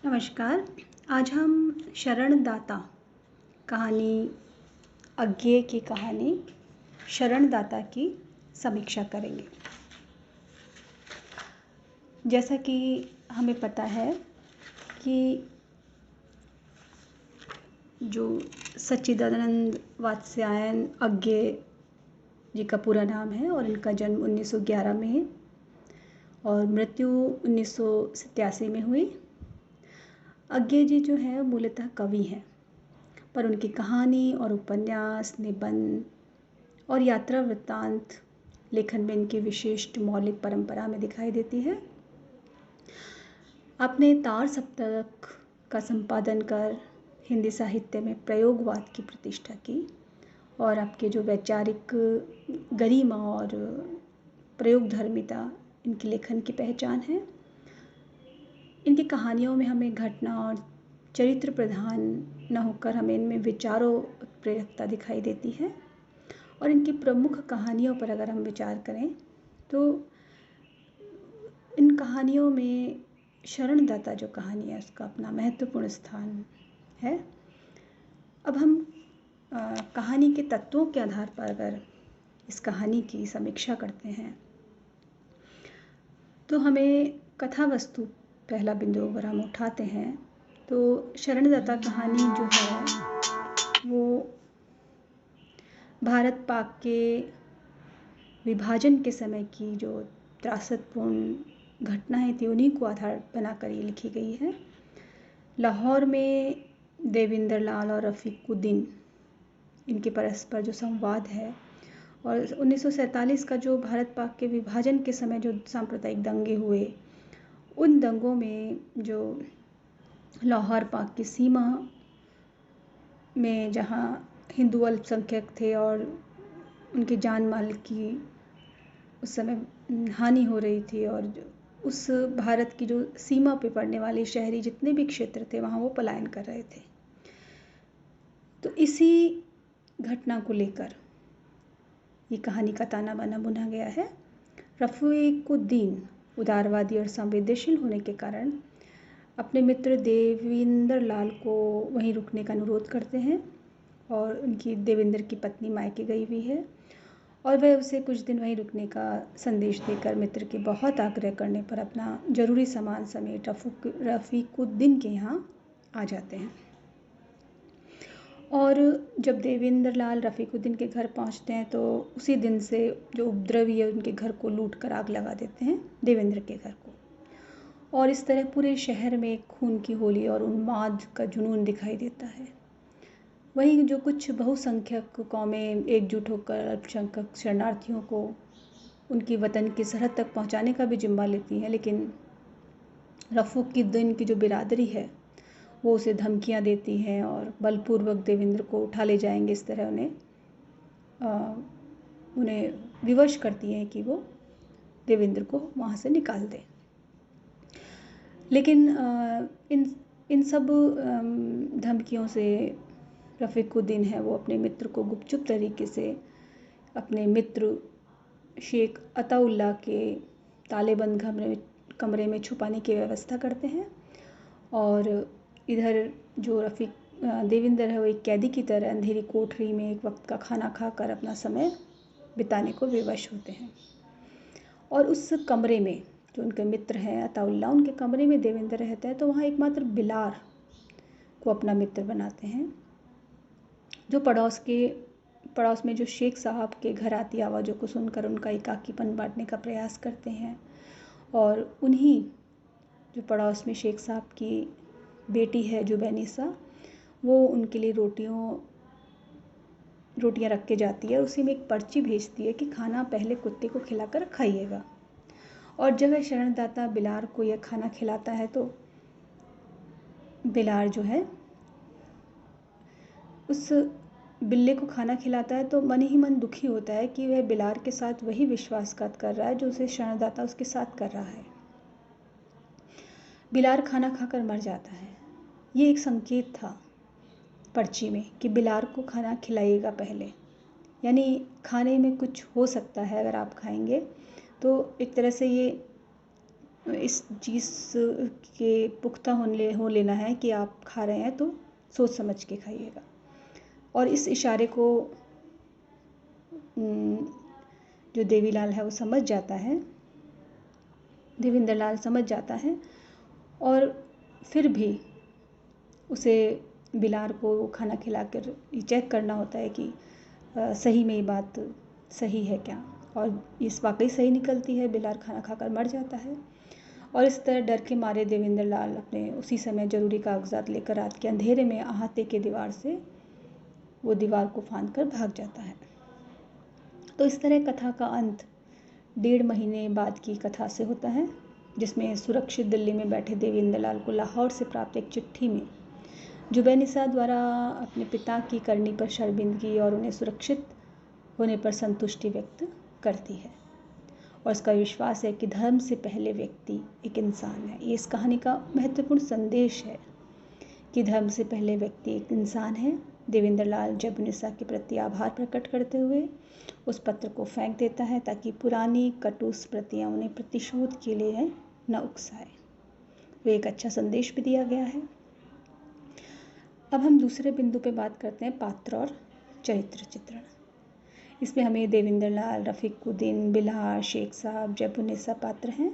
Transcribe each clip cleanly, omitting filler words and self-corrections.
नमस्कार। आज हम शरणदाता कहानी अज्ञेय की कहानी शरणदाता की समीक्षा करेंगे। जैसा कि हमें पता है कि जो सच्चिदानंद वात्स्यायन अज्ञेय जी का पूरा नाम है और इनका जन्म 1911 में है और मृत्यु 1987 में हुई। अज्ञेय जी जो है मूलतः कवि हैं, पर उनकी कहानी और उपन्यास, निबंध और यात्रा वृत्तांत लेखन में इनकी विशिष्ट मौलिक परंपरा में दिखाई देती है। आपने तार सप्तक का संपादन कर हिंदी साहित्य में प्रयोगवाद की प्रतिष्ठा की और आपके जो वैचारिक गरिमा और प्रयोगधर्मिता इनकी लेखन की पहचान है। इनकी कहानियों में हमें घटना और चरित्र प्रधान न होकर हमें इनमें विचारों प्रेरकता दिखाई देती है। और इनकी प्रमुख कहानियों पर अगर हम विचार करें तो इन कहानियों में शरणदाता जो कहानी है उसका अपना महत्वपूर्ण स्थान है। अब हम कहानी के तत्वों के आधार पर अगर इस कहानी की समीक्षा करते हैं तो हमें कथा वस्तु पहला बिंदु अगर हम उठाते हैं तो शरणदाता कहानी जो है वो भारत पाक के विभाजन के समय की जो त्रासदपूर्ण घटनाएं थी उन्हीं को आधार बनाकर ये लिखी गई है। लाहौर में देवेंद्र लाल और रफ़ीकुद्दीन इनके परस्पर जो संवाद है और 1947 का जो भारत पाक के विभाजन के समय जो सांप्रदायिक दंगे हुए, उन दंगों में जो लाहौर पाक की सीमा में जहाँ हिंदू अल्पसंख्यक थे और उनके जान माल की उस समय हानि हो रही थी और उस भारत की जो सीमा पे पड़ने वाले शहरी जितने भी क्षेत्र थे वहाँ वो पलायन कर रहे थे। तो इसी घटना को लेकर ये कहानी का ताना बाना बुना गया है। रफ़ीकुद्दीन उदारवादी और संवेदनशील होने के कारण अपने मित्र देवेंद्र लाल को वहीं रुकने का अनुरोध करते हैं और उनकी देवेंद्र की पत्नी मायके गई हुई है और वह उसे कुछ दिन वहीं रुकने का संदेश देकर मित्र के बहुत आग्रह करने पर अपना जरूरी सामान समेत रफ़ीकुद्दीन के यहाँ आ जाते हैं। और जब देवेंद्र लाल रफ़ीकुद्दीन के घर पहुंचते हैं तो उसी दिन से जो उपद्रवी है उनके घर को लूट कर आग लगा देते हैं, देवेंद्र के घर को। और इस तरह पूरे शहर में खून की होली और उन्माद का जुनून दिखाई देता है। वहीं जो कुछ बहुसंख्यक कौमें एकजुट होकर अल्पसंख्यक शरणार्थियों को उनकी वतन की सरहद तक पहुंचाने का भी जिम्मा लेती हैं, लेकिन रफ़ीकुद्दीन की जो बिरादरी है वो उसे धमकियां देती हैं और बलपूर्वक देवेंद्र को उठा ले जाएंगे, इस तरह उन्हें विवश करती हैं कि वो देवेंद्र को वहाँ से निकाल दें। लेकिन इन सब धमकियों से रफ़ीकुद्दीन है वो अपने मित्र को गुपचुप तरीके से अपने मित्र शेख अताउल्ला के तालेबंद कमरे में छुपाने की व्यवस्था करते हैं और इधर जो देवेंद्र है वो एक कैदी की तरह अंधेरी कोठरी में एक वक्त का खाना खाकर अपना समय बिताने को विवश होते हैं। और उस कमरे में जो उनके मित्र हैं अताउल्ला, उनके कमरे में देवेंद्र रहता है तो वहाँ एकमात्र बिलार को अपना मित्र बनाते हैं, जो पड़ोस में जो शेख साहब के घर आती आवाज़ों को सुनकर उनका एकाकीपन बांटने का प्रयास करते हैं। और उन्हीं जो पड़ोस में शेख साहब की बेटी है जुबैनिसा, वो उनके लिए रोटियां रख के जाती है। उसी में एक पर्ची भेजती है कि खाना पहले कुत्ते को खिलाकर खाइएगा। और जब वह शरणदाता बिलार को यह खाना खिलाता है तो बिलार जो है उस बिल्ले को खाना खिलाता है तो मन ही मन दुखी होता है कि वह बिलार के साथ वही विश्वासघात कर रहा है जो उसे शरणदाता उसके साथ कर रहा है। बिलार खाना खाकर मर जाता है। ये एक संकेत था पर्ची में कि बिलार को खाना खिलाइएगा पहले, यानी खाने में कुछ हो सकता है अगर आप खाएंगे। तो एक तरह से ये इस चीज़ के पुख्ता हो लेना है कि आप खा रहे हैं तो सोच समझ के खाइएगा। और इस इशारे को जो देवीलाल है वो समझ जाता है, देवेंद्र लाल समझ जाता है, और फिर भी उसे बिलार को खाना खिलाकर ये चेक करना होता है कि सही में ये बात सही है क्या, और इस वाकई सही निकलती है। बिलार खाना खाकर मर जाता है। और इस तरह डर के मारे देवेंद्र लाल अपने उसी समय जरूरी कागजात लेकर रात के अंधेरे में अहाते के दीवार से वो दीवार को फांद कर भाग जाता है। तो इस तरह कथा का अंत 1.5 महीने बाद की कथा से होता है, जिसमें सुरक्षित दिल्ली में बैठे देवेंद्र लाल को लाहौर से प्राप्त एक चिट्ठी में जुबैनिसा द्वारा अपने पिता की करनी पर शर्मिंदगी और उन्हें सुरक्षित होने पर संतुष्टि व्यक्त करती है। और इसका विश्वास है कि धर्म से पहले व्यक्ति एक इंसान है। ये इस कहानी का महत्वपूर्ण संदेश है कि धर्म से पहले व्यक्ति एक इंसान है। देवेंद्र लाल जुबैनिसा के प्रति आभार प्रकट करते हुए उस पत्र को फेंक देता है ताकि पुरानी कटु स्मृतियाँ उन्हें प्रतिशोध के लिए न उकसाए। वो एक अच्छा संदेश भी दिया गया है। अब हम दूसरे बिंदु पे बात करते हैं, पात्र और चरित्र चित्रण। इसमें हमें देवेंद्र लाल, रफ़ीकुद्दीन, बिलार, शेख साहब, जुबैनिसा पात्र हैं,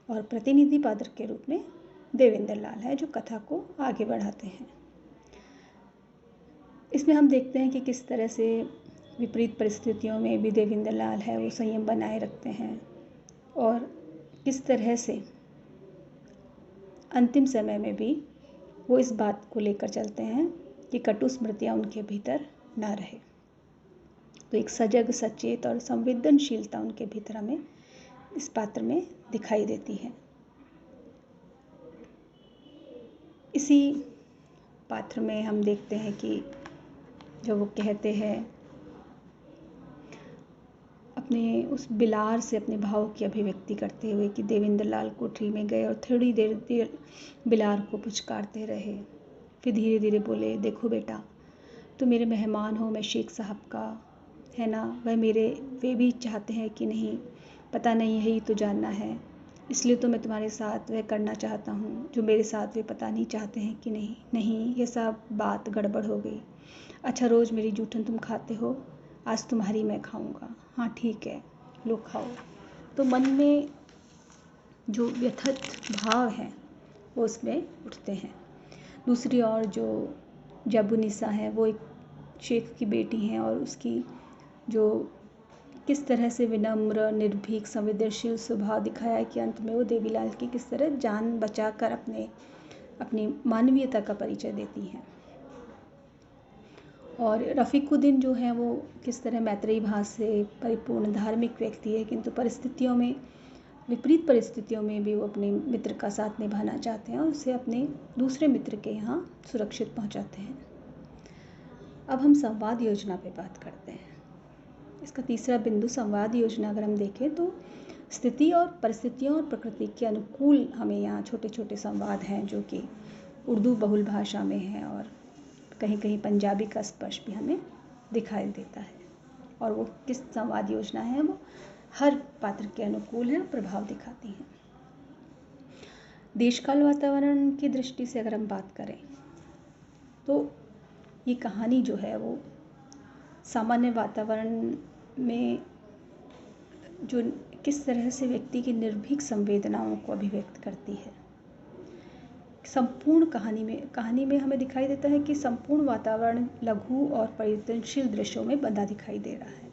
और प्रतिनिधि पात्र के रूप में देवेंद्र लाल है जो कथा को आगे बढ़ाते हैं। इसमें हम देखते हैं कि किस तरह से विपरीत परिस्थितियों में भी देवेंद्र लाल है वो संयम बनाए रखते हैं, और किस तरह से अंतिम समय में भी वो इस बात को लेकर चलते हैं कि कटु स्मृतियाँ उनके भीतर ना रहे। तो एक सजग, सचेत और संवेदनशीलता उनके भीतर हमें इस पात्र में दिखाई देती है। इसी पात्र में हम देखते हैं कि जो वो कहते हैं, अपने उस बिलार से अपने भाव की अभिव्यक्ति करते हुए कि देवेंद्र लाल कोठरी में गए और थोड़ी देर बिलार को पुचकारते रहे, फिर धीरे धीरे बोले, देखो बेटा, तुम मेरे मेहमान हो, मैं शेख साहब का है ना, वे भी चाहते हैं कि नहीं, पता नहीं, यही तो जानना है, इसलिए तो मैं तुम्हारे साथ वह करना चाहता हूँ जो मेरे साथ वे पता नहीं चाहते हैं कि नहीं। नहीं, ये सब बात गड़बड़ हो गई। अच्छा, रोज़ मेरी जूठन तुम खाते हो, आज तुम्हारी मैं खाऊंगा। हाँ ठीक है, लो खाओ। तो मन में जो व्यथत भाव हैं वो उसमें उठते हैं। दूसरी ओर जो जुबैनिसा है वो एक शेख की बेटी हैं, और उसकी जो किस तरह से विनम्र, निर्भीक, संवेदनशील स्वभाव दिखाया है कि अंत में वो देवीलाल की किस तरह जान बचाकर अपनी मानवीयता का परिचय देती हैं। और रफ़ीकुद्दीन जो है वो किस तरह मैत्रेयी भाव से परिपूर्ण धार्मिक व्यक्ति है, किंतु विपरीत परिस्थितियों में भी वो अपने मित्र का साथ निभाना चाहते हैं और उसे अपने दूसरे मित्र के यहाँ सुरक्षित पहुँचाते हैं। अब हम संवाद योजना पे बात करते हैं। इसका तीसरा बिंदु संवाद योजना अगर हम देखें तो स्थिति और परिस्थितियों और प्रकृति के अनुकूल हमें यहाँ छोटे छोटे संवाद हैं जो कि उर्दू बहुल भाषा में हैं, और कहीं कहीं पंजाबी का स्पर्श भी हमें दिखाई देता है। और वो किस संवाद योजना है, वो हर पात्र के अनुकूल है, प्रभाव दिखाती हैं। देशकाल वातावरण की दृष्टि से अगर हम बात करें तो ये कहानी जो है वो सामान्य वातावरण में जो किस तरह से व्यक्ति की निर्भीक संवेदनाओं को अभिव्यक्त करती है। संपूर्ण कहानी में हमें दिखाई देता है कि संपूर्ण वातावरण लघु और परिवर्तनशील दृश्यों में बंधा दिखाई दे रहा है।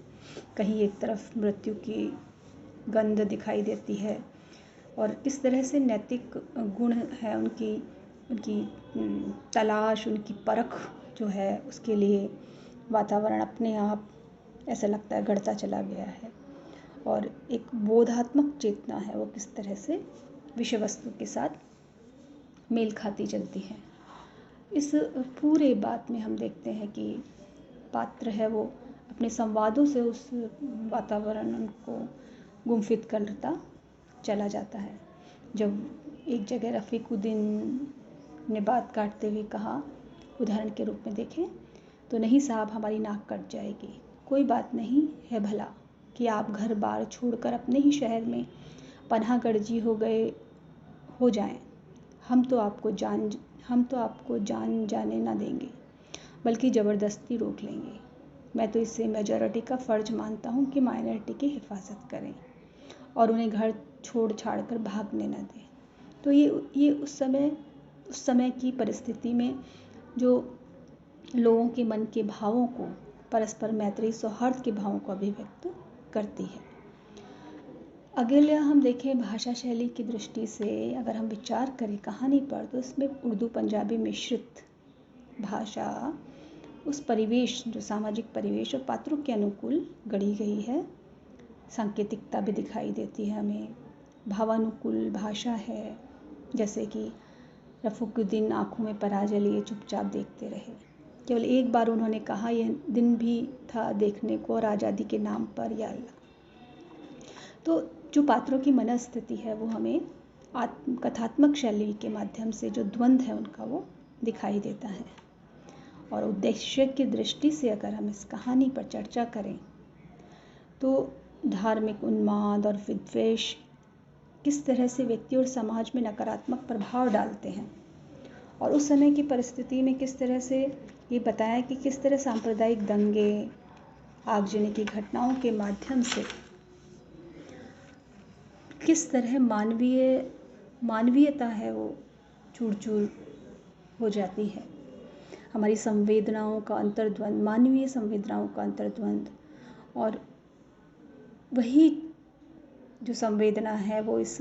कहीं एक तरफ मृत्यु की गंध दिखाई देती है, और किस तरह से नैतिक गुण है उनकी तलाश, उनकी परख जो है, उसके लिए वातावरण अपने आप ऐसा लगता है गढ़ता चला गया है। और एक बोधात्मक चेतना है वो किस तरह से विषय वस्तु के साथ मेल खाती चलती है। इस पूरे बात में हम देखते हैं कि पात्र है वो अपने संवादों से उस वातावरण को गुम्फित करता चला जाता है। जब एक जगह रफ़ीकुद्दीन ने बात काटते हुए कहा, उदाहरण के रूप में देखें तो, नहीं साहब, हमारी नाक कट जाएगी, कोई बात नहीं है भला कि आप घर बार छोड़कर अपने ही शहर में पनाह गर्जी हो गए हो जाएं, हम तो आपको जान जाने ना देंगे, बल्कि ज़बरदस्ती रोक लेंगे। मैं तो इसे मेजॉरिटी का फ़र्ज मानता हूँ कि माइनॉरिटी की हिफाजत करें और उन्हें घर छोड़ छाड़ कर भागने न दें। तो ये उस समय की परिस्थिति में जो लोगों के मन के भावों को, परस्पर मैत्री सौहार्द के भावों को अभिव्यक्त करती है। अगला हम देखें भाषा शैली की दृष्टि से, अगर हम विचार करें कहानी पर, तो इसमें उर्दू पंजाबी मिश्रित भाषा उस परिवेश, जो सामाजिक परिवेश और पात्रों के अनुकूल गढ़ी गई है। सांकेतिकता भी दिखाई देती है हमें, भावानुकूल भाषा है, जैसे कि रफ़ीकुद्दीन आँखों में पराजल लिए चुपचाप देखते रहे। केवल एक बार उन्होंने कहा, यह दिन भी था देखने को और आज़ादी के नाम पर या अल्लाह। तो जो पात्रों की मनस्थिति है वो हमें कथात्मक शैली के माध्यम से जो द्वंद्व है उनका वो दिखाई देता है। और उद्देश्य की दृष्टि से अगर हम इस कहानी पर चर्चा करें तो धार्मिक उन्माद और विद्वेष किस तरह से व्यक्ति और समाज में नकारात्मक प्रभाव डालते हैं, और उस समय की परिस्थिति में किस तरह से ये बताया कि किस तरह सांप्रदायिक दंगे, आगजनी की घटनाओं के माध्यम से किस तरह मानवीयता है वो चूर चूर हो जाती है। हमारी संवेदनाओं का अंतर्द्वंद, मानवीय संवेदनाओं का अंतर्द्वंद, और वही जो संवेदना है वो इस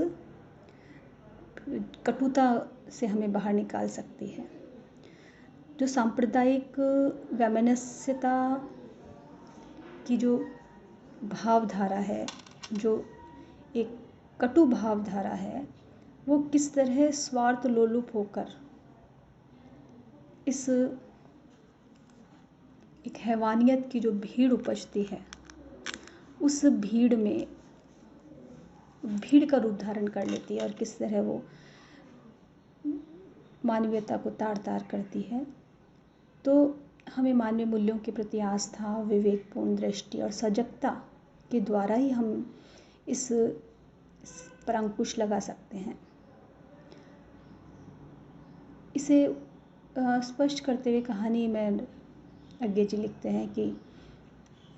कटुता से हमें बाहर निकाल सकती है। जो सांप्रदायिक वैमनस्यता की जो भावधारा है, जो एक कटु भावधारा है, वो किस तरह स्वार्थ लोलुप होकर इस एक हैवानियत की जो भीड़ उपजती है, उस भीड़ का रूप धारण कर लेती है और किस तरह वो मानवीयता को ताड़ ताड़ करती है। तो हमें मानवीय मूल्यों के प्रति आस्था, विवेकपूर्ण दृष्टि और सजगता के द्वारा ही हम इस पर अंकुश लगा सकते हैं। इसे स्पष्ट करते हुए कहानी में अज्ञे जी लिखते हैं कि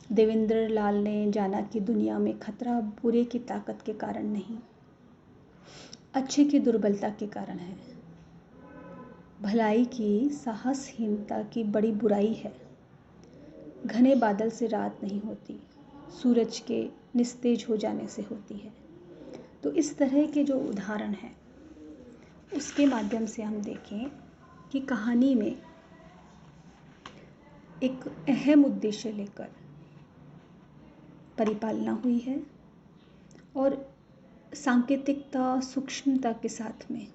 देवेंद्र लाल ने जाना कि दुनिया में खतरा बुरे की ताकत के कारण नहीं, अच्छे की दुर्बलता के कारण है। भलाई की साहसहीनता की बड़ी बुराई है। घने बादल से रात नहीं होती, सूरज के निस्तेज हो जाने से होती है। तो इस तरह के जो उदाहरण हैं उसके माध्यम से हम देखें कि कहानी में एक अहम उद्देश्य लेकर परिपालना हुई है और सांकेतिकता, सूक्ष्मता के साथ में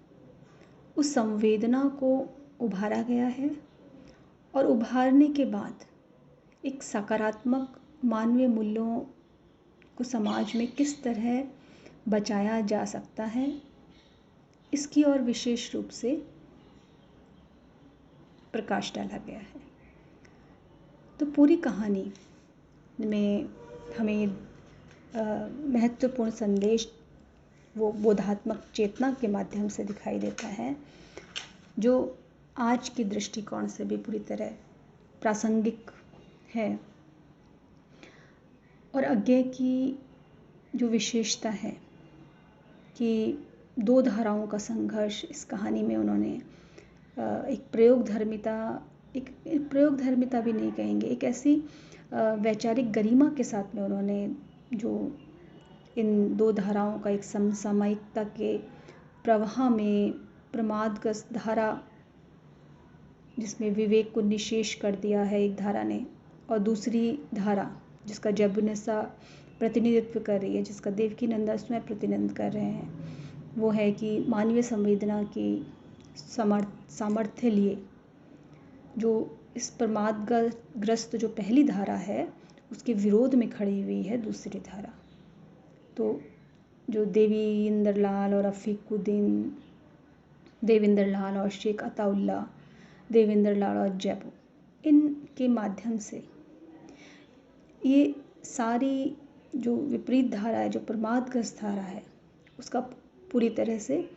उस संवेदना को उभारा गया है, और उभारने के बाद एक सकारात्मक मानवीय मूल्यों को समाज में किस तरह बचाया जा सकता है, इसकी और विशेष रूप से प्रकाश डाला गया है। तो पूरी कहानी में हमें महत्वपूर्ण संदेश वो बोधात्मक चेतना के माध्यम से दिखाई देता है, जो आज के दृष्टिकोण से भी पूरी तरह प्रासंगिक है। और अज्ञे की जो विशेषता है कि दो धाराओं का संघर्ष इस कहानी में उन्होंने एक प्रयोग धर्मिता भी नहीं कहेंगे, एक ऐसी वैचारिक गरिमा के साथ में उन्होंने जो इन दो धाराओं का एक समसामयिकता के प्रवाह में प्रमादग्रस्त धारा, जिसमें विवेक को निशेष कर दिया है एक धारा ने, और दूसरी धारा जिसका जबुनिसा प्रतिनिधित्व कर रही है, जिसका देवकीनंदा स्वयं प्रतिनिधित्व कर रहे हैं, वो है कि मानवीय संवेदना की सामर्थ्य लिए जो इस प्रमादग्रस्त जो पहली धारा है उसके विरोध में खड़ी हुई है दूसरी धारा। तो जो देवेंद्र लाल और रफ़ीकुद्दीन, देवेंद्र लाल और शेख अताउल्ला, देवेंद्र लाल और जैबू, इनके माध्यम से ये सारी जो विपरीत धारा है, जो प्रमादग्रस्त धारा है, उसका पूरी तरह से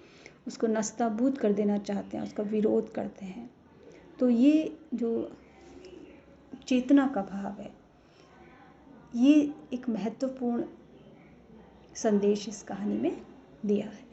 उसको नस्ताभूत कर देना चाहते हैं, उसका विरोध करते हैं। तो ये जो चेतना का भाव है, ये एक महत्वपूर्ण संदेश इस कहानी में दिया है।